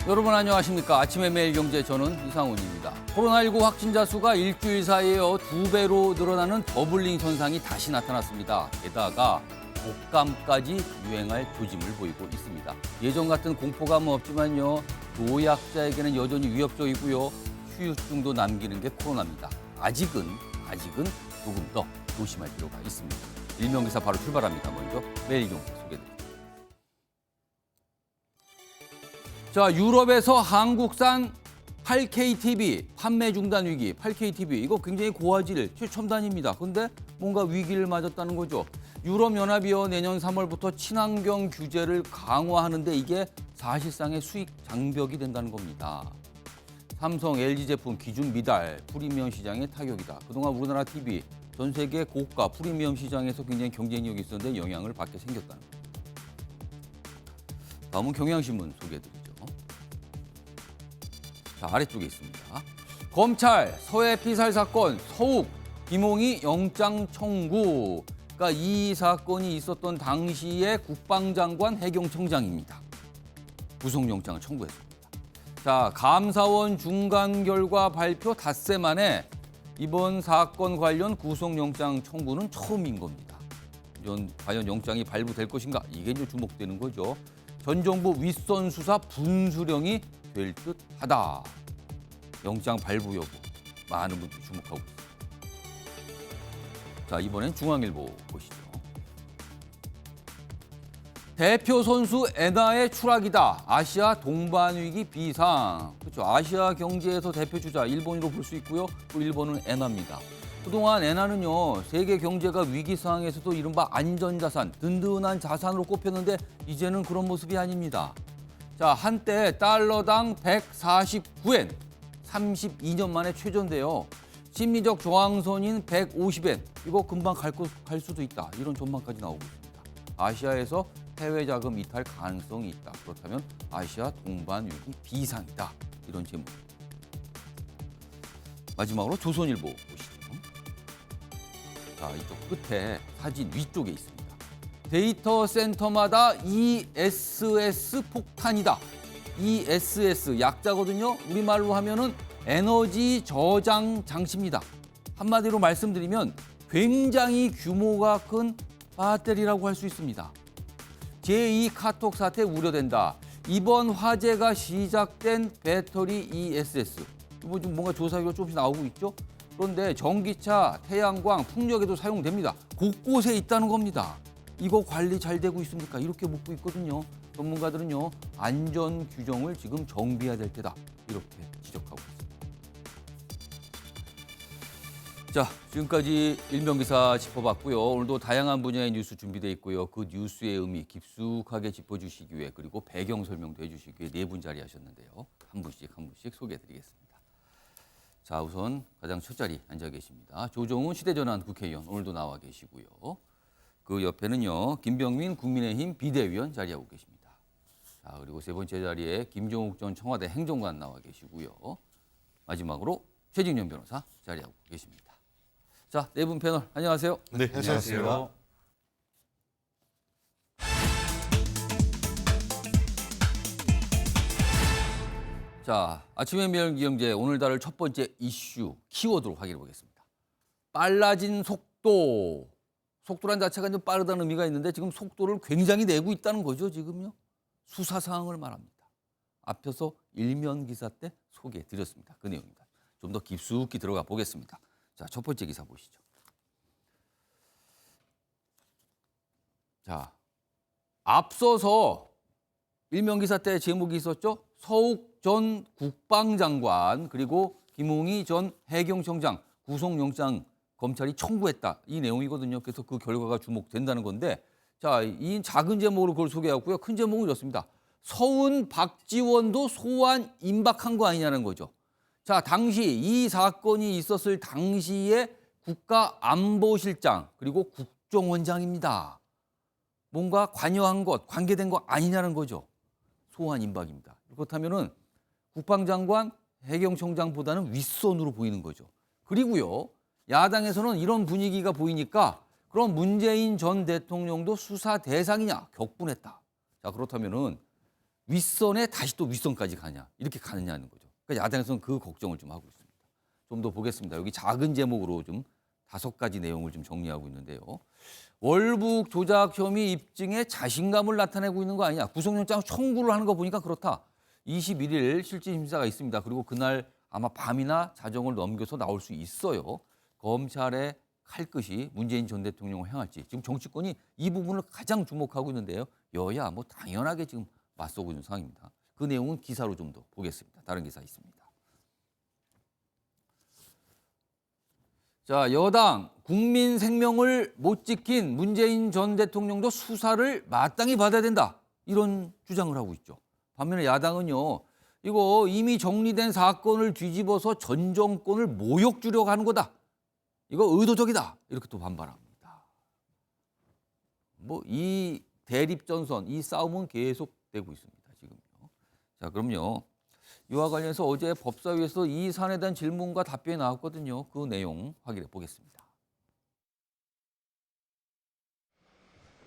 여러분 안녕하십니까. 아침의 매일경제 저는 이상훈입니다. 코로나19 확진자 수가 일주일 사이에 2배로 늘어나는 더블링 현상이 다시 나타났습니다. 게다가 독감까지 유행할 조짐을 보이고 있습니다. 예전 같은 공포감은 없지만요. 노약자에게는 여전히 위협적이고요. 후유증도 남기는 게 코로나입니다. 아직은 조금 더 조심할 필요가 있습니다. 일명기사 바로 출발합니다. 먼저 매일경제 소개드립니다. 자, 유럽에서 한국산 8K TV 판매 중단 위기. 8K TV 이거 굉장히 고화질 최첨단입니다. 근데 뭔가 위기를 맞았다는 거죠. 유럽연합이요 내년 3월부터 친환경 규제를 강화하는데 이게 사실상의 수익 장벽이 된다는 겁니다. 삼성, LG 제품 기준 미달 프리미엄 시장에 타격이다. 그동안 우리나라 TV 전 세계 고가 프리미엄 시장에서 굉장히 경쟁력이 있었는데 영향을 받게 생겼다는 겁니다. 다음은 경향신문 소개해드리죠. 자, 아래쪽에 있습니다. 검찰 서해 피살 사건 서욱 김홍희 영장 청구. 그러니까 이 사건이 있었던 당시에 국방장관 해경청장입니다. 구속영장을 청구했습니다. 자, 감사원 중간 결과 발표 닷새 만에 이번 사건 관련 구속영장 청구는 처음인 겁니다. 과연 영장이 발부될 것인가? 이게 이제 주목되는 거죠. 전 정부 윗선 수사 분수령이 될 듯하다. 영장 발부 여부 많은 분들이 주목하고 있습니다. 자, 이번엔 중앙일보 보시죠. 대표 선수 엔화의 추락이다. 아시아 동반 위기 비상. 그렇죠. 아시아 경제에서 대표 주자 일본으로 볼 수 있고요. 또 일본은 엔화입니다. 그동안 엔화는요 세계 경제가 위기 상황에서도 이른바 안전자산, 든든한 자산으로 꼽혔는데 이제는 그런 모습이 아닙니다. 자, 한때 달러당 149엔, 32년 만에 최저인데요. 심리적 저항선인 150엔, 이거 금방 갈 수도 있다. 이런 전망까지 나오고 있습니다. 아시아에서 해외 자금 이탈 가능성이 있다. 그렇다면 아시아 동반 위기 비상이다. 이런 제목. 마지막으로 조선일보 보시죠. 자, 이쪽 끝에 사진 위쪽에 있습니다. 데이터 센터마다 ESS 폭탄이다. ESS 약자거든요. 우리말로 하면은 에너지 저장 장치입니다. 한마디로 말씀드리면 굉장히 규모가 큰 배터리라고 할 수 있습니다. 제2 카톡 사태 우려된다. 이번 화재가 시작된 배터리 ESS. 이거 좀 뭔가 조사 결과 조금씩 나오고 있죠. 그런데 전기차, 태양광, 풍력에도 사용됩니다. 곳곳에 있다는 겁니다. 이거 관리 잘 되고 있습니까? 이렇게 묻고 있거든요. 전문가들은요, 안전 규정을 지금 정비해야 될 때다. 이렇게 지적하고 있습니다. 자, 지금까지 일명기사 짚어봤고요. 오늘도 다양한 분야의 뉴스 준비되어 있고요. 그 뉴스의 의미 깊숙하게 짚어주시기 위해 그리고 배경 설명도 해주시기 위해 네 분 자리하셨는데요. 한 분씩 소개해드리겠습니다. 자, 우선 가장 첫 자리 앉아 계십니다. 조정훈 시대전환 국회의원 오늘도 나와 계시고요. 그 옆에는요, 김병민 국민의힘 비대위원 자리하고 계십니다. 자, 그리고 세 번째 자리에 김종욱 전 청와대 행정관 나와 계시고요. 마지막으로 최진년 변호사 자리하고 계십니다. 자, 네 분 패널 안녕하세요. 네, 안녕하세요. 자, 아침의 매일경제 오늘 다룰 첫 번째 이슈 키워드로 확인해 보겠습니다. 빨라진 속도. 속도란 자체가 좀 빠르다는 의미가 있는데 지금 속도를 굉장히 내고 있다는 거죠, 지금요. 수사 상황을 말합니다. 앞서서 일면 기사 때 소개해 드렸습니다. 그 내용입니다. 좀 더 깊숙이 들어가 보겠습니다. 자, 첫 번째 기사 보시죠. 자, 앞서서 일면 기사 때 제목이 있었죠. 서욱 전 국방장관 그리고 김홍희 전 해경청장 구속영장 검찰이 청구했다. 이 내용이거든요. 그래서 그 결과가 주목된다는 건데, 자, 이 작은 제목으로 그걸 소개하고요. 큰 제목은 이렇습니다. 서훈, 박지원도 소환 임박한 거 아니냐는 거죠. 자, 당시 이 사건이 있었을 당시에 국가안보실장 그리고 국정원장입니다. 뭔가 관여한 것, 관계된 거 아니냐는 거죠. 소환 임박입니다. 그렇다면은 국방장관, 해경청장보다는 윗선으로 보이는 거죠. 그리고요, 야당에서는 이런 분위기가 보이니까 그럼 문재인 전 대통령도 수사 대상이냐 격분했다. 자, 그렇다면은 윗선에 다시 또 윗선까지 가냐 이렇게 가느냐는 거죠. 그러니까 야당에서는 그 걱정을 좀 하고 있습니다. 좀 더 보겠습니다. 여기 작은 제목으로 좀 5가지 내용을 좀 정리하고 있는데요. 월북 조작 혐의 입증에 자신감을 나타내고 있는 거 아니냐. 구속영장 청구를 하는 거 보니까 그렇다. 21일 실질 심사가 있습니다. 그리고 그날 아마 밤이나 자정을 넘겨서 나올 수 있어요. 검찰의 칼끝이 문재인 전 대통령을 향할지. 지금 정치권이 이 부분을 가장 주목하고 있는데요. 여야 뭐 당연하게 지금 맞서고 있는 상황입니다. 그 내용은 기사로 좀 더 보겠습니다. 다른 기사 있습니다. 자, 여당 국민 생명을 못 지킨 문재인 전 대통령도 수사를 마땅히 받아야 된다. 이런 주장을 하고 있죠. 반면에 야당은요. 이거 이미 정리된 사건을 뒤집어서 전 정권을 모욕 주려고 하는 거다. 이거 의도적이다. 이렇게 또 반발합니다. 뭐 이 대립전선, 이 싸움은 계속되고 있습니다. 지금요. 자, 그럼요. 이와 관련해서 어제 법사위에서 이 사안에 대한 질문과 답변이 나왔거든요. 그 내용 확인해 보겠습니다.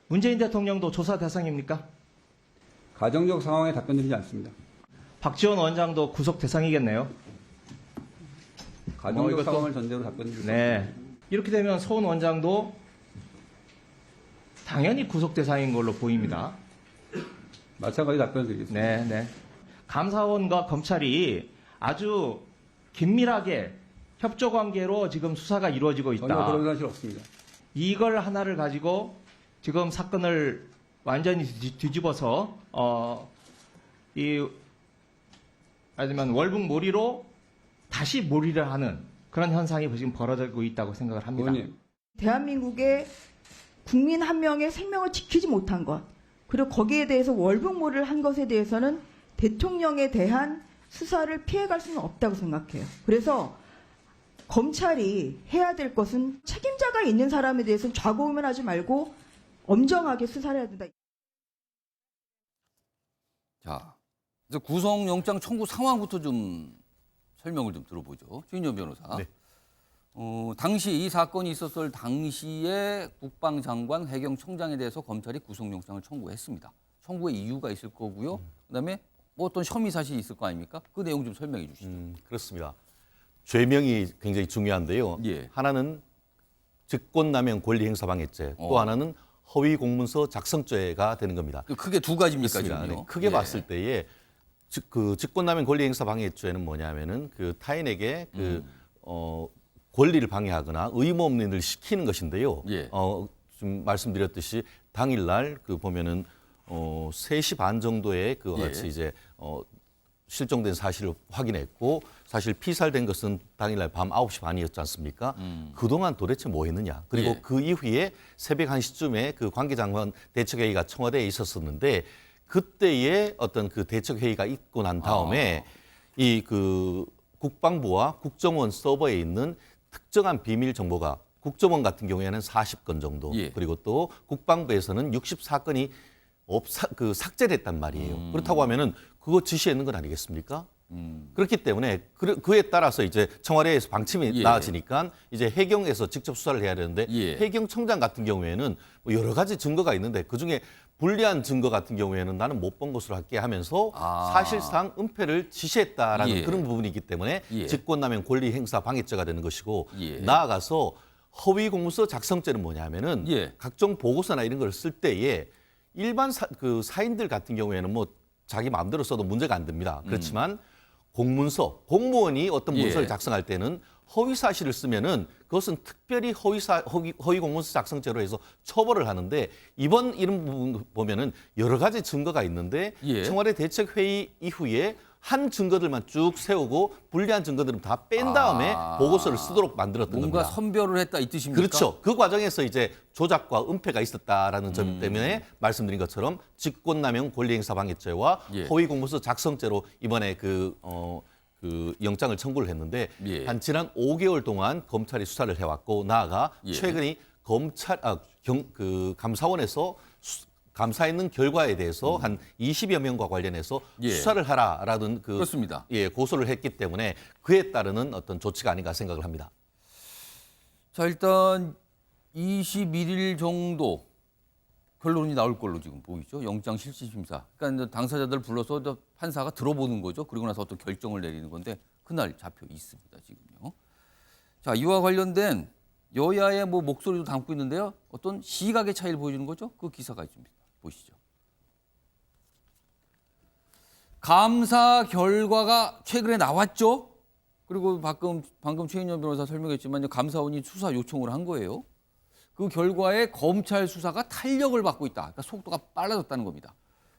문재인 대통령도 조사 대상입니까? 가정적 상황에 답변드리지 않습니다. 박지원 원장도 구속 대상이겠네요. 가정적 이것도- 상황을 전제로 답변드리겠습니다. 네. 이렇게 되면 서훈 원장도 당연히 구속 대상인 걸로 보입니다. 마찬가지 답변드리겠습니다. 네, 네. 감사원과 검찰이 아주 긴밀하게 협조 관계로 지금 수사가 이루어지고 전혀 있다. 그런 사실 없습니다. 이걸 하나를 가지고 지금 사건을 완전히 뒤집어서 아니면 월북몰이로 다시 몰이를 하는 그런 현상이 지금 벌어지고 있다고 생각을 합니다. 의원님, 대한민국의 국민 한 명의 생명을 지키지 못한 것, 그리고 거기에 대해서 월북몰이를 한 것에 대해서는 대통령에 대한 수사를 피해갈 수는 없다고 생각해요. 그래서 검찰이 해야 될 것은 책임자가 있는 사람에 대해서는 좌고우면하지 말고 엄정하게 수사를 해야 된다. 자, 이제 구속영장 청구 상황부터 좀 설명을 좀 들어보죠. 최인현 변호사. 네. 당시 이 사건이 있었을 당시에 국방장관, 해경청장에 대해서 검찰이 구속영장을 청구했습니다. 청구의 이유가 있을 거고요. 그다음에 뭐 어떤 혐의 사실이 있을 거 아닙니까? 그 내용 좀 설명해 주시죠. 그렇습니다. 죄명이 굉장히 중요한데요. 예. 하나는 직권남용 권리행사방해죄, 또 하나는 허위 공문서 작성죄가 되는 겁니다. 크게 두 가지입니까, 그렇습니다. 지금요? 네, 크게 예. 봤을 때에 그 직권남용 권리행사방해죄는 뭐냐면은 그 타인에게 권리를 방해하거나 의무 없는 일을 시키는 것인데요. 예. 좀 말씀드렸듯이 당일날 그 보면은 3시 반 정도에 그 예. 같이 이제 실종된 사실을 확인했고 사실 피살된 것은 당일날 밤 9시 반이었지 않습니까? 그동안 도대체 뭐 했느냐. 그리고 예. 그 이후에 새벽 1시쯤에 그 관계장관 대책회의가 청와대에 있었었는데 그때의 어떤 그 대책회의가 있고 난 다음에 이 그 국방부와 국정원 서버에 있는 특정한 비밀 정보가 국정원 같은 경우에는 40건 정도 예. 그리고 또 국방부에서는 64건이 삭제됐단 말이에요. 그렇다고 하면은 그거 지시했는 건 아니겠습니까? 그렇기 때문에 그에 따라서 이제 청와대에서 방침이 예. 나아지니까 이제 해경에서 직접 수사를 해야 되는데 예. 해경청장 같은 경우에는 뭐 여러 가지 증거가 있는데 그중에 불리한 증거 같은 경우에는 나는 못 본 것으로 할게 하면서 사실상 은폐를 지시했다라는 예. 그런 부분이기 때문에 예. 직권남용 권리행사 방해죄가 되는 것이고 예. 나아가서 허위 공문서 작성죄는 뭐냐면은 예. 각종 보고서나 이런 걸 쓸 때에 일반 사인들 같은 경우에는 뭐 자기 마음대로 써도 문제가 안 됩니다. 그렇지만 공문서, 공무원이 어떤 문서를 예. 작성할 때는 허위 사실을 쓰면은 그것은 특별히 허위 공문서 작성죄로 해서 처벌을 하는데 이번 이런 부분 보면은 여러 가지 증거가 있는데 예. 청와대 대책회의 이후에 한 증거들만 쭉 세우고 불리한 증거들은 다 뺀 다음에 보고서를 쓰도록 만들었던 뭔가 겁니다. 선별을 했다 이 뜻입니까? 그렇죠. 그 과정에서 이제 조작과 은폐가 있었다라는 점 때문에 말씀드린 것처럼 직권남용 권리행사방해죄와 예. 허위공문서 작성죄로 이번에 그 영장을 청구를 했는데 예. 한 지난 5개월 동안 검찰이 수사를 해왔고 나아가 예. 최근에 감사원에서 감사했는 결과에 대해서 한 20여 명과 관련해서 예. 수사를 하라라는 그렇습니다. 고소를 했기 때문에 그에 따르는 어떤 조치가 아닌가 생각을 합니다. 자, 일단 21일 정도 결론이 나올 걸로 지금 보이죠. 영장 실질 심사. 그러니까 이제 당사자들 불러서 이제 판사가 들어보는 거죠. 그리고 나서 어떤 결정을 내리는 건데 그날 잡혀 있습니다. 지금요. 자, 이와 관련된 여야의 뭐 목소리도 담고 있는데요. 어떤 시각의 차이를 보여주는 거죠. 그 기사가 있습니다. 보시죠. 감사 결과가 최근에 나왔죠. 그리고 방금 최인영 변호사 설명했지만 감사원이 수사 요청을 한 거예요. 그 결과에 검찰 수사가 탄력을 받고 있다. 그러니까 속도가 빨라졌다는 겁니다.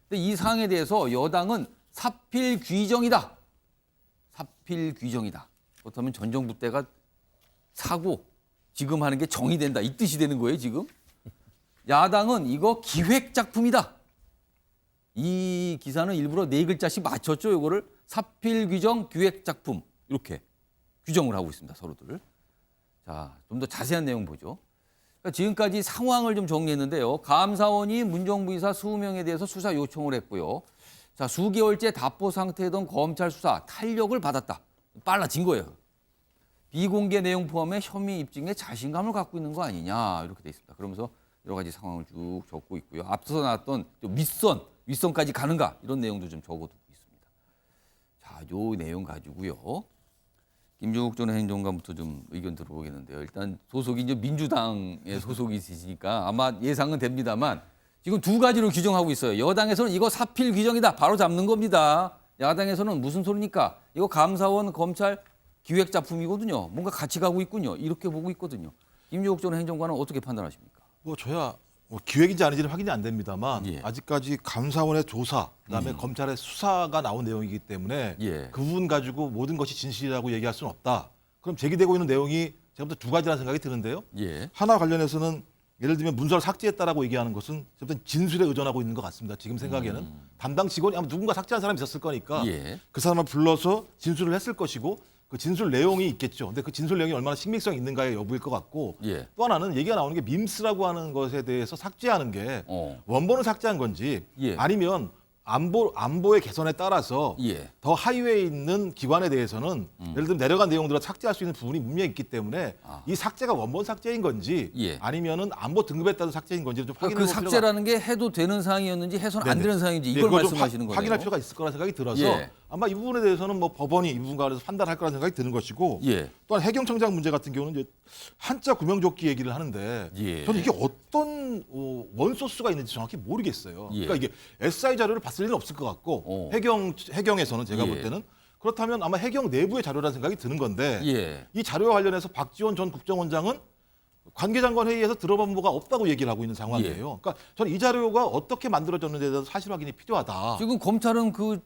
근데 이 사항에 대해서 여당은 사필 규정이다. 사필 규정이다. 그렇다면 전 정부 때가 사고 지금 하는 게 정이 된다. 이 뜻이 되는 거예요, 지금. 야당은 이거 기획 작품이다. 이 기사는 일부러 4글자씩 맞췄죠. 이거를 사필 규정 기획 작품 이렇게 규정을 하고 있습니다. 서로들. 자, 좀 더 자세한 내용 보죠. 그러니까 지금까지 상황을 좀 정리했는데요. 감사원이 문정부이사 20명에 대해서 수사 요청을 했고요. 자, 수개월째 답보 상태던 검찰 수사 탄력을 받았다. 빨라진 거예요. 비공개 내용 포함해 혐의 입증에 자신감을 갖고 있는 거 아니냐 이렇게 돼 있습니다. 그러면서 여러 가지 상황을 쭉 적고 있고요. 앞서서 나왔던 윗선까지 가는가 이런 내용도 좀 적어두고 있습니다. 자, 요 내용 가지고요. 김종욱 전 행정관부터 좀 의견 들어보겠는데요. 일단 소속이 이제 민주당에 소속이 있으시니까 아마 예상은 됩니다만 지금 두 가지로 규정하고 있어요. 여당에서는 이거 사필 규정이다. 바로 잡는 겁니다. 야당에서는 무슨 소리니까 이거 감사원 검찰 기획 작품이거든요. 뭔가 같이 가고 있군요. 이렇게 보고 있거든요. 김종욱 전 행정관은 어떻게 판단하십니까? 뭐 저야 뭐 기획인지 아닌지는 확인이 안 됩니다만 예. 아직까지 감사원의 조사, 그다음에 검찰의 수사가 나온 내용이기 때문에 예. 그 부분 가지고 모든 것이 진실이라고 얘기할 수는 없다. 그럼 제기되고 있는 내용이 제가 볼때 두 가지라는 생각이 드는데요. 예. 하나 관련해서는 예를 들면 문서를 삭제했다라고 얘기하는 것은 제가 볼땐 진술에 의존하고 있는 것 같습니다. 지금 생각에는 담당 직원이 아마 누군가 삭제한 사람이 있었을 거니까 예. 그 사람을 불러서 진술을 했을 것이고 그 진술 내용이 있겠죠. 근데 그 진술 내용이 얼마나 신빙성이 있는가의 여부일 것 같고 예. 또 하나는 얘기가 나오는 게 밈스라고 하는 것에 대해서 삭제하는 게 어. 원본을 삭제한 건지 예. 아니면 안보의 개선에 따라서 예. 더 하위에 있는 기관에 대해서는 예를 들면 내려간 내용들을 삭제할 수 있는 부분이 분명히 있기 때문에 이 삭제가 원본 삭제인 건지 예. 아니면은 안보 등급에 따른 삭제인 건지 좀 확인해 그 볼 필요가 삭제라는 게 해도 되는 사항이었는지 해서는 안 네네. 되는 사항인지 네, 이걸 그걸 좀 말씀하시는 거예요. 확인할 필요가 있을 거라 생각이 들어서 예. 아마 이 부분에 대해서는 뭐 법원이 이 부분 관해서 판단할 거라는 생각이 드는 것이고 예. 또한 해경청장 문제 같은 경우는 이제 한자 구명조끼 얘기를 하는데 예. 저는 이게 어떤 원소스가 있는지 정확히 모르겠어요. 예. 그러니까 이게 SI 자료를 봤을 일은 없을 것 같고 해경에서는 제가 예. 볼 때는 그렇다면 아마 해경 내부의 자료라는 생각이 드는 건데 예. 이 자료와 관련해서 박지원 전 국정원장은 관계장관 회의에서 들어본 바가 없다고 얘기를 하고 있는 상황이에요. 예. 그러니까 저는 이 자료가 어떻게 만들어졌는지에 대해서 사실 확인이 필요하다. 지금 검찰은 그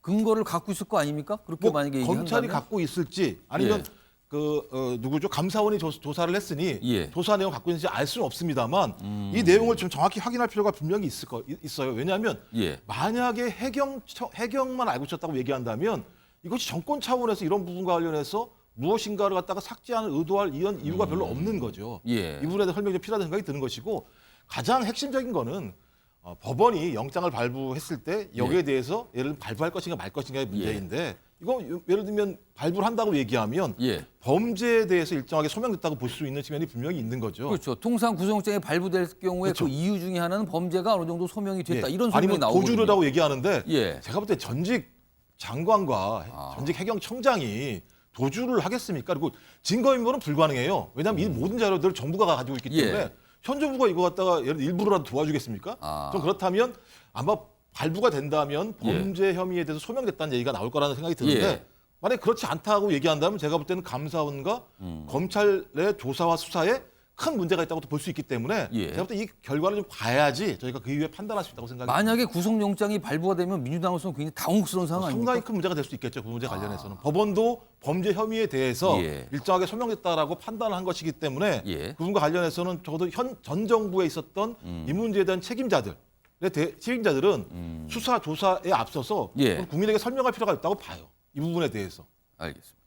근거를 갖고 있을 거 아닙니까? 그렇게 뭐 만약에 검찰이 얘기한다면? 갖고 있을지 아니면 예. 누구죠? 감사원이 조사를 했으니 예. 조사 내용 갖고 있는지 알 수는 없습니다만 이 내용을 좀 정확히 확인할 필요가 분명히 있어요. 왜냐하면 예. 만약에 해경만 알고 있었다고 얘기한다면 이것이 정권 차원에서 이런 부분과 관련해서 무엇인가를 갖다가 삭제하는 의도할 이런 이유가 별로 없는 거죠. 예. 이 부분에 대한 설명이 좀 필요하다는 생각이 드는 것이고 가장 핵심적인 거는 법원이 영장을 발부했을 때 여기에 예. 대해서 예를 들면 발부할 것인가 말 것인가의 문제인데 이거 예를 들면 발부를 한다고 얘기하면 예. 범죄에 대해서 일정하게 소명됐다고 볼 수 있는 측면이 분명히 있는 거죠. 그렇죠. 통상 구속영장이 발부될 경우에 그렇죠. 그 이유 중에 하나는 범죄가 어느 정도 소명이 됐다. 예. 이런 소문이 아니면 나오거든요. 도주르라고 얘기하는데 예. 제가 볼 때 전직 장관과 전직 해경청장이 도주를 하겠습니까? 그리고 증거인멸은 불가능해요. 왜냐하면 이 모든 자료들을 정부가 가지고 있기 때문에 예. 현 정부가 이거 갖다가 일부러라도 도와주겠습니까? 좀 그렇다면 아마 발부가 된다면 범죄 혐의에 대해서 소명됐다는 얘기가 나올 거라는 생각이 드는데 예. 만약 그렇지 않다고 얘기한다면 제가 볼 때는 감사원과 검찰의 조사와 수사에 큰 문제가 있다고 볼 수 있기 때문에 예. 제가 볼 때 이 결과를 좀 봐야지 저희가 그 이후에 판단할 수 있다고 생각합니다. 만약에 구속영장이 발부가 되면 민주당으로서는 굉장히 당혹스러운 상황 아닙니까? 상당히 큰 문제가 될 수 있겠죠. 그 문제 관련해서는. 법원도 범죄 혐의에 대해서 예. 일정하게 소명됐다라고 판단을 한 것이기 때문에 예. 그 부분과 관련해서는 적어도 전 정부에 있었던 이 문제에 대한 책임자들은 수사 조사에 앞서서 예. 국민에게 설명할 필요가 있다고 봐요. 이 부분에 대해서. 알겠습니다.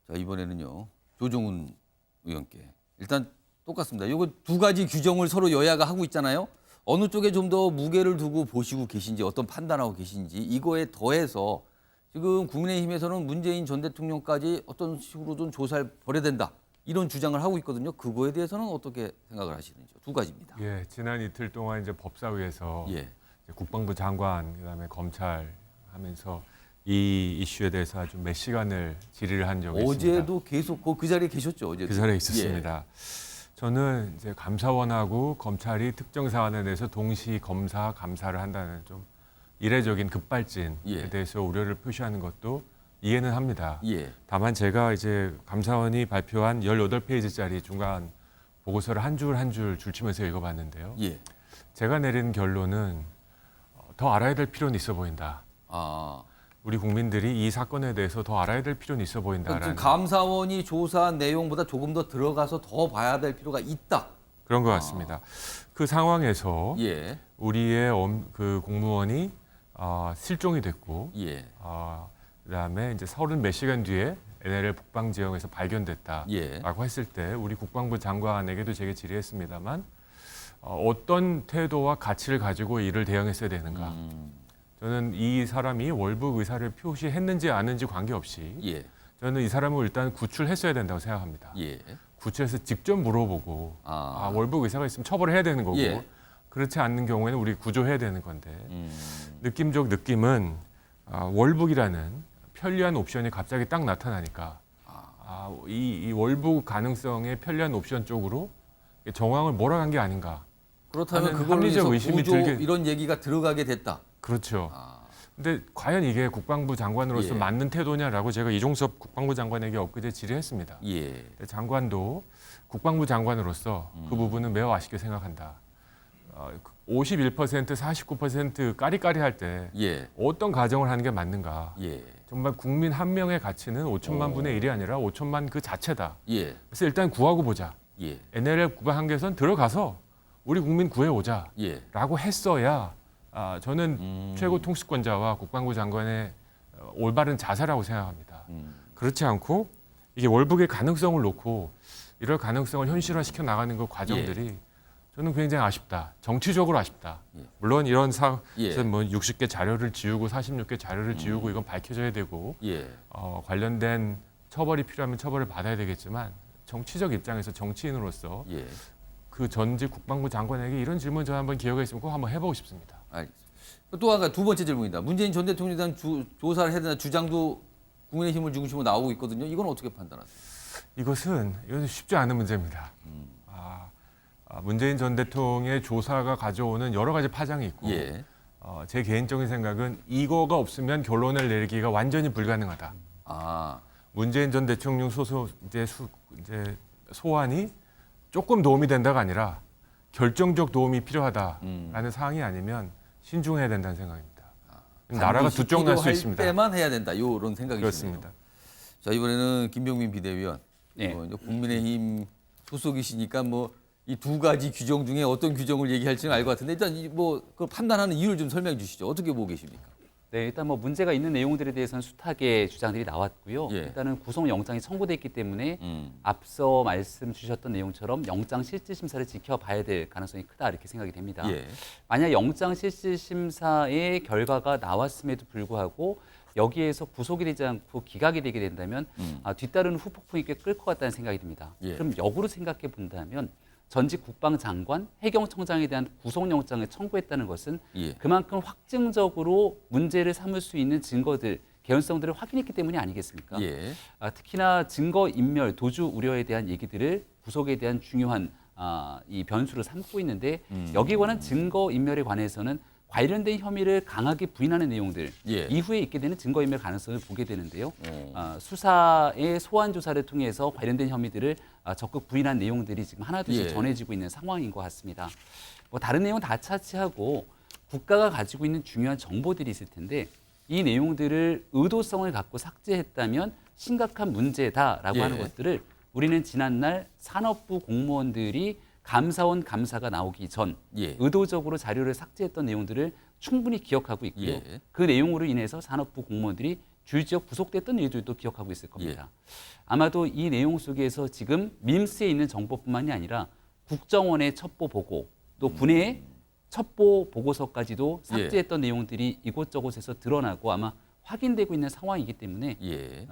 자, 이번에는요. 조정훈 의원께. 일단 똑같습니다. 이거 두 가지 규정을 서로 여야가 하고 있잖아요. 어느 쪽에 좀 더 무게를 두고 보시고 계신지 어떤 판단하고 계신지 이거에 더해서 지금 국민의힘에서는 문재인 전 대통령까지 어떤 식으로든 조사를 벌여야 된다. 이런 주장을 하고 있거든요. 그거에 대해서는 어떻게 생각을 하시는지 두 가지입니다. 예, 지난 이틀 동안 이제 법사위에서 예. 이제 국방부 장관 그다음에 검찰 하면서 이 이슈에 대해서 아주 몇 시간을 질의를 한 적이 있습니다. 어제도 계속 그 자리에 계셨죠. 어제도. 그 자리에 있었습니다. 저는 이제 감사원하고 검찰이 특정 사안에 대해서 동시 검사 감사를 한다는 좀 이례적인 급발진에 예. 대해서 우려를 표시하는 것도 이해는 합니다. 예. 다만 제가 이제 감사원이 발표한 18페이지짜리 중간 보고서를 한 줄 한 줄 줄치면서 읽어봤는데요. 예. 제가 내린 결론은 더 알아야 될 필요는 있어 보인다. 아. 우리 국민들이 이 사건에 대해서 더 알아야 될 필요는 있어 그러니까 보인다라는 감사원이 조사한 내용보다 조금 더 들어가서 더 봐야 될 필요가 있다. 그런 것 같습니다. 그 상황에서 예. 우리의 그 공무원이 실종이 됐고 예. 그다음에 이제 30 몇 시간 뒤에 NLL 북방 지역에서 발견됐다라고 예. 했을 때 우리 국방부 장관에게도 제게 질의했습니다만 어떤 태도와 가치를 가지고 이를 대응했어야 되는가. 저는 이 사람이 월북 의사를 표시했는지 아는지 관계없이 예. 저는 이 사람을 일단 구출했어야 된다고 생각합니다. 예. 구출해서 직접 물어보고 월북 의사가 있으면 처벌을 해야 되는 거고 예. 그렇지 않는 경우에는 우리 구조해야 되는 건데 느낌적 느낌은 월북이라는 편리한 옵션이 갑자기 딱 나타나니까 이 월북 가능성의 편리한 옵션 쪽으로 정황을 몰아간 게 아닌가. 그렇다면 하는 그걸 합리적 위해서 의심이 구조 들게- 이런 얘기가 들어가게 됐다. 그렇죠. 근데 과연 이게 국방부 장관으로서 예. 맞는 태도냐라고 제가 이종섭 국방부 장관에게 엊그제 질의했습니다. 예. 근데 장관도 국방부 장관으로서 그 부분은 매우 아쉽게 생각한다. 51%, 49% 까리까리할 때 예. 어떤 가정을 하는 게 맞는가. 예. 정말 국민 한 명의 가치는 5천만 분의 1이 아니라 5천만 그 자체다. 예. 그래서 일단 구하고 보자. 예. NLL 국방 한계선 들어가서 우리 국민 구해오자. 예. 라고 했어야 저는 최고 통수권자와 국방부 장관의 올바른 자세라고 생각합니다. 그렇지 않고 이게 월북의 가능성을 놓고 이럴 가능성을 현실화시켜 나가는 그 과정들이 저는 굉장히 아쉽다. 정치적으로 아쉽다. 예. 물론 이런 예. 뭐 60개 자료를 지우고 46개 자료를 지우고 이건 밝혀져야 되고 예. 관련된 처벌이 필요하면 처벌을 받아야 되겠지만 정치적 입장에서 정치인으로서 예. 그 전직 국방부 장관에게 이런 질문 저 한번 기회가 있으면 꼭 한번 해보고 싶습니다. 알겠습니다. 또 한 가지 두 번째 질문입니다. 문재인 전 대통령에 대한 조사를 해야 된다 주장도 국민의힘을 중심으로 나오고 있거든요. 이건 어떻게 판단하세요? 이것은 쉽지 않은 문제입니다. 문재인 전 대통령의 조사가 가져오는 여러 가지 파장이 있고 예. 제 개인적인 생각은 이거가 없으면 결론을 내리기가 완전히 불가능하다. 아. 문재인 전 대통령 이제 소환이 조금 도움이 된다가 아니라 결정적 도움이 필요하다라는 사항이 아니면 신중해야 된다는 생각입니다. 나라가 반드시 두 쪽 날 수 필요할 있습니다. 때만 해야 된다. 이런 생각이시네요. 그렇습니다. 자, 이번에는 김병민 비대위원. 네. 이제 국민의힘 소속이시니까 뭐 이 두 가지 규정 중에 어떤 규정을 얘기할지는 알 것 같은데 일단 그 판단하는 이유를 좀 설명해 주시죠. 어떻게 보고 계십니까? 네, 일단 뭐 문제가 있는 내용들에 대해서는 숱하게 주장들이 나왔고요. 예. 일단은 구속영장이 청구됐기 때문에 앞서 말씀 주셨던 내용처럼 영장 실질 심사를 지켜봐야 될 가능성이 크다 이렇게 생각이 됩니다. 예. 만약 영장 실질 심사의 결과가 나왔음에도 불구하고 여기에서 구속이 되지 않고 기각이 되게 된다면 뒤따르는 후폭풍이 꽤 끌 것 같다는 생각이 듭니다. 예. 그럼 역으로 생각해 본다면 전직 국방장관, 해경청장에 대한 구속영장을 청구했다는 것은 예. 그만큼 확증적으로 문제를 삼을 수 있는 증거들, 개연성들을 확인했기 때문이 아니겠습니까? 예. 특히나 증거인멸, 도주 우려에 대한 얘기들을 구속에 대한 중요한 이 변수로 삼고 있는데 여기에 관한 증거인멸에 관해서는 관련된 혐의를 강하게 부인하는 내용들 예. 이후에 있게 되는 증거인멸 가능성을 보게 되는데요. 수사의 소환 조사를 통해서 관련된 혐의들을 적극 부인한 내용들이 지금 하나둘씩 예. 전해지고 있는 상황인 것 같습니다. 뭐 다른 내용 다 차치하고 국가가 가지고 있는 중요한 정보들이 있을 텐데 이 내용들을 의도성을 갖고 삭제했다면 심각한 문제다라고 예. 하는 것들을 우리는 지난날 산업부 공무원들이 감사원 감사가 나오기 전 예. 의도적으로 자료를 삭제했던 내용들을 충분히 기억하고 있고요. 예. 그 내용으로 인해서 산업부 공무원들이 주지역 구속됐던 일들도 기억하고 있을 겁니다. 아마도 이 내용 속에서 지금 밈스에 있는 정보뿐만이 아니라 국정원의 첩보 보고 또 군의 첩보 보고서까지도 삭제했던 내용들이 이곳저곳에서 드러나고 아마 확인되고 있는 상황이기 때문에 예.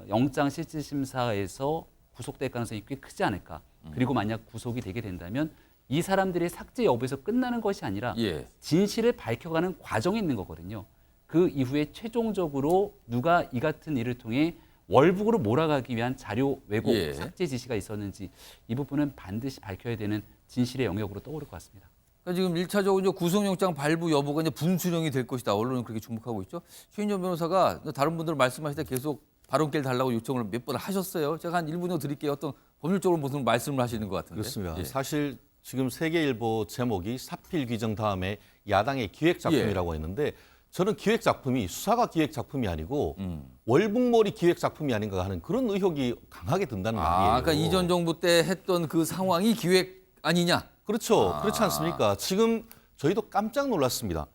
영장 실질 심사에서 구속될 가능성이 꽤 크지 않을까. 그리고 만약 구속이 되게 된다면 이 사람들의 삭제 여부에서 끝나는 것이 아니라 예. 진실을 밝혀가는 과정이 있는 거거든요. 그 이후에 최종적으로 누가 이 같은 일을 통해 월북으로 몰아가기 위한 자료 왜곡, 예. 삭제 지시가 있었는지 이 부분은 반드시 밝혀야 되는 진실의 영역으로 떠오를 것 같습니다. 그러니까 지금 1차적으로 이제 구속영장 발부 여부가 이제 분수령이 될 것이다. 언론은 그렇게 주목하고 있죠. 최인정 변호사가 다른 분들 말씀하실 때 계속 발언기를 달라고 요청을 몇 번 하셨어요. 제가 한 1분 정도 드릴게요. 어떤 법률적으로 무슨 말씀을 하시는 것 같은데. 그렇습니다. 예. 사실 지금 세계일보 제목이 사필 규정 다음에 야당의 기획 작품이라고 했는데 저는 기획 작품이 수사가 기획 작품이 아니고 월북몰이 기획 작품이 아닌가 하는 그런 의혹이 강하게 든다는 말이에요. 그러니까 이전 정부 때 했던 그 상황이 기획 아니냐? 그렇죠. 그렇지 않습니까? 지금 저희도 깜짝 놀랐습니다.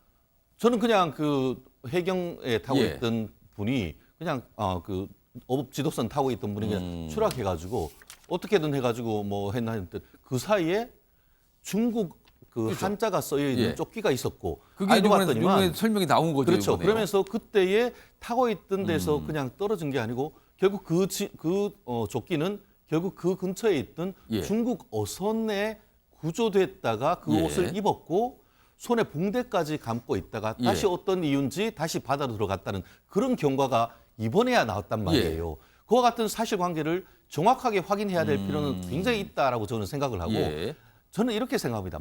저는 그냥 그 해경에 타고 예. 있던 분이 그냥 그 어업 지도선 타고 있던 분이 그냥 추락해가지고 어떻게든 해가지고 뭐 했나 했는데 그 사이에 중국 그 그렇죠. 한자가 쓰여 있는 예. 조끼가 있었고 그게 알고 이번에 봤더니만 설명이 나온 거죠. 그렇죠. 이번에요. 그러면서 그때에 타고 있던 데서 그냥 떨어진 게 아니고 결국 조끼는 결국 그 근처에 있던 예. 중국 어선에 구조됐다가 그 예. 옷을 입었고 손에 봉대까지 감고 있다가 예. 다시 어떤 이유인지 다시 바다로 들어갔다는 그런 경과가 이번에야 나왔단 말이에요. 그와 같은 사실관계를 정확하게 확인해야 될 필요는 굉장히 있다라고 저는 생각을 하고 예. 저는 이렇게 생각합니다.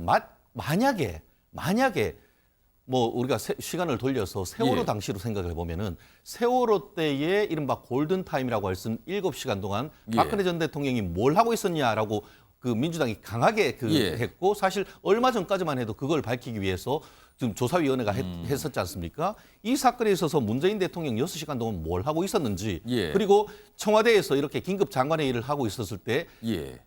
만약에 뭐 우리가 시간을 돌려서 세월호 예. 당시로 생각을 해보면은 세월호 때의 이른바 골든 타임이라고 할 수 있는 7시간 동안 예. 박근혜 전 대통령이 뭘 하고 있었냐라고 그 민주당이 강하게 예. 했고 사실 얼마 전까지만 해도 그걸 밝히기 위해서 지금 조사위원회가 했었지 않습니까? 이 사건에 있어서 문재인 대통령 6시간 동안 뭘 하고 있었는지 예. 그리고 청와대에서 이렇게 긴급 장관회의를 하고 있었을 때 예.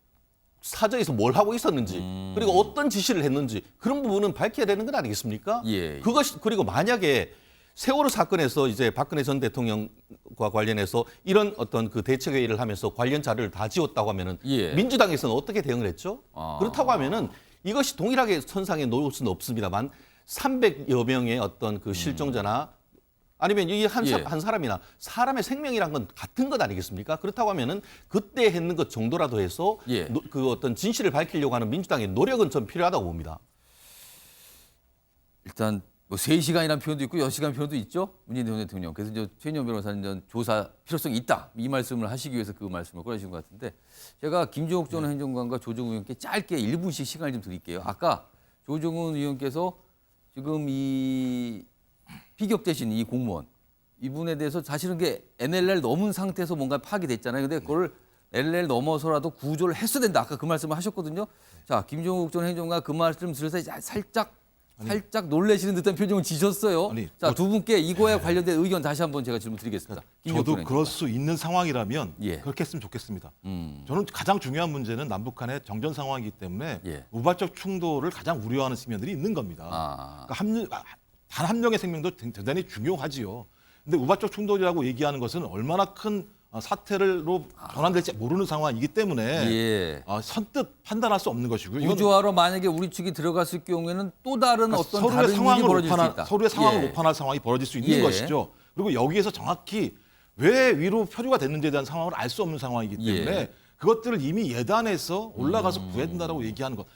사저에서 뭘 하고 있었는지 그리고 어떤 지시를 했는지 그런 부분은 밝혀야 되는 건 아니겠습니까? 예. 그것이 그리고 만약에 세월호 사건에서 이제 박근혜 전 대통령과 관련해서 이런 어떤 그 대책회의를 하면서 관련 자료를 다 지웠다고 하면은 예. 민주당에서는 어떻게 대응을 했죠? 아. 그렇다고 하면은 이것이 동일하게 선상에 놓을 수는 없습니다만 300여 명의 어떤 그 실종자나 아니면 이 한 예. 사람이나 사람의 생명이란 건 같은 것 아니겠습니까? 그렇다고 하면은 그때 했는 것 정도라도 해서 예. 그 어떤 진실을 밝히려고 하는 민주당의 노력은 좀 필요하다고 봅니다. 일단 뭐 3시간이라는 표현도 있고 6시간 표현도 있죠. 문재인 대통령. 그래서 이제 최인정 변호사는 이제 조사 필요성이 있다. 이 말씀을 하시기 위해서 그 말씀을 꺼내신 것 같은데 제가 김종욱 전 행정관과 조정훈 의원께 짧게 1분씩 시간을 좀 드릴게요. 아까 조정훈 의원께서 지금 이 피격되신 이 공무원 이분에 대해서 사실은 게 NLL 넘은 상태에서 뭔가 파악이 됐잖아요. 근데 그걸 NLL 넘어서라도 구조를 했어야 된다. 아까 그 말씀을 하셨거든요. 자, 김종욱 전 행정관 그 말씀 들으서 살짝 놀라시는 듯한 표정을 지셨어요. 아니, 자, 두 분께 이거에 관련된 의견 다시 한번 제가 질문 드리겠습니다. 김종욱 저도 전 그럴 행정관. 수 있는 상황이라면 예. 그렇게 했으면 좋겠습니다. 저는 가장 중요한 문제는 남북한의 정전 상황이기 때문에 예. 우발적 충돌을 가장 우려하는 측면들이 있는 겁니다. 아. 그러니까 단 한 명의 생명도 대단히 중요하지요. 근데 우발적 충돌이라고 얘기하는 것은 얼마나 큰 사태로 전환될지 모르는 상황이기 때문에 예. 선뜻 판단할 수 없는 것이고요. 이건 구조하러 만약에 우리 측이 들어갔을 경우에는 또 다른 그러니까 어떤 서로의 다른 일이 상황을 벌어질 수 오판할, 있다. 서로의 상황을 예. 오판할 상황이 벌어질 수 있는 예. 것이죠. 그리고 여기에서 정확히 왜 위로 표류가 됐는지에 대한 상황을 알 수 없는 상황이기 때문에 예. 그것들을 이미 예단해서 올라가서 구해준다라고 얘기하는 것,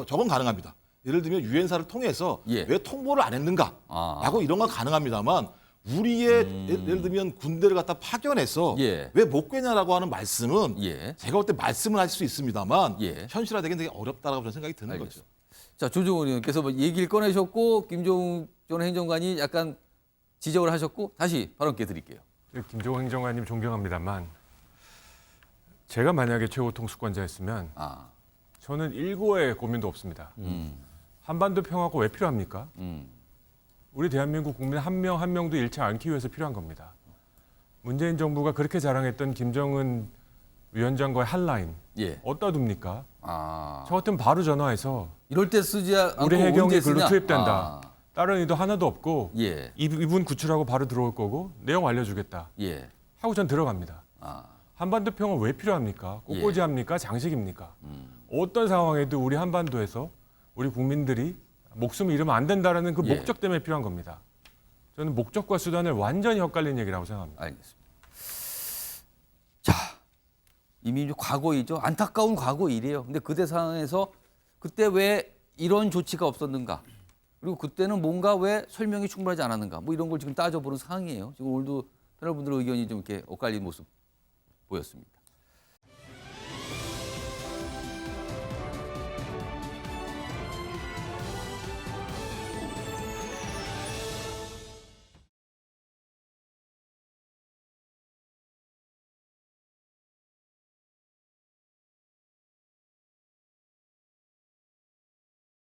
저건 가능합니다. 예를 들면 유엔사를 통해서 예. 왜 통보를 안 했는가라고 아. 이런 건 가능합니다만 우리의 예를 들면 군대를 갖다 파견해서 예. 왜 못 꿰냐라고 하는 말씀은 예. 제가 볼 때 말씀을 할 수 있습니다만 예. 현실화되기는 되게 어렵다라고 저는 생각이 드는 알겠습니다. 거죠. 자, 조정훈 의원께서 뭐 얘기를 꺼내셨고 김종욱 전 행정관이 약간 지적을 하셨고 다시 발언께 드릴게요. 김종욱 행정관님 존경합니다만 제가 만약에 최고 통수권자였으면 아, 저는 일고의 고민도 없습니다. 한반도 평화가 왜 필요합니까? 우리 대한민국 국민 한 명 한 명도 잃지 않기 위해서 필요한 겁니다. 문재인 정부가 그렇게 자랑했던 김정은 위원장과의 한라인 예. 어디다 둡니까? 아, 저 같으면 바로 전화해서 이럴 때 쓰지 않고 우리 해경이 언제 글로 쓰냐? 투입된다. 아, 다른 의도 하나도 없고 예, 이분 구출하고 바로 들어올 거고 내용 알려주겠다 예, 하고 전 들어갑니다. 아, 한반도 평화 왜 필요합니까? 꽃꽂이합니까? 장식입니까? 어떤 상황에도 우리 한반도에서 우리 국민들이 목숨을 잃으면 안 된다는 그 예. 목적 때문에 필요한 겁니다. 저는 목적과 수단을 완전히 엇갈린 얘기라고 생각합니다. 알겠습니다. 자, 이미 이제 과거 일이죠. 안타까운 과거 일이에요. 근데 그때 상황에서 그때 왜 이런 조치가 없었는가? 그리고 그때는 뭔가 왜 설명이 충분하지 않았는가? 뭐 이런 걸 지금 따져보는 상황이에요. 지금 오늘도 패널분들의 의견이 좀 이렇게 엇갈린 모습 보였습니다.